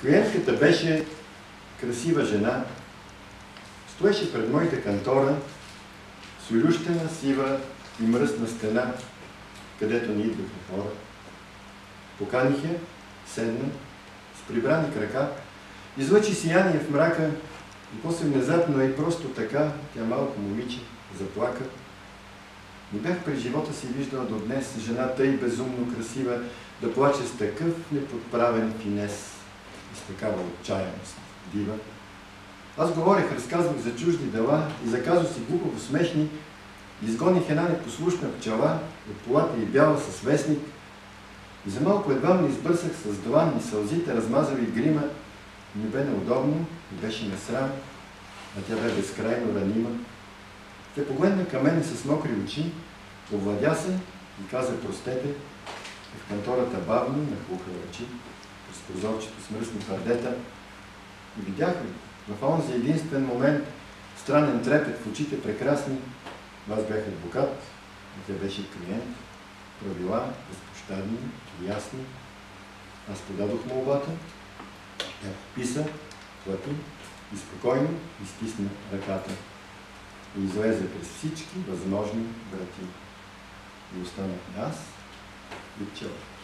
Клиентката беше красива жена, стоеше пред моята кантора с олющена, сива и мръсна стена, където ни идваха хора. Поканих я, седна, с прибрани крака, излъчи сияние в мрака и после внезапно и просто така, тя малко момиче, заплака. Не бях през живота си виждала до днес жена тъй безумно красива да плаче с такъв неподправен финес и с такава отчаяност дива. Аз говорех, разказвах за чужди дела и за казуси глупаво смешни, изгоних една непослушна пчела от полата и бяла със вестник и за малко едва ме избърсах с длан и сълзите размазали грима. Не бе неудобно, не беше насрам, а тя бе безкрайно ранима. Тя погледна към мене с мокри очи, овладя се и каза простете, и в кантората бавно нахлуха ръчи, през прозорчето с мръсни твърдета. И видях ли, в онзи единствен момент, странен трепет в очите прекрасни, аз бях адвокат, а тя беше клиент, правила безпощадни и ясни. Аз подадох молбата, тя подписа, плати и спокойно изтисна ръката и излезе през всички възможни врати. И останах аз и пчелата.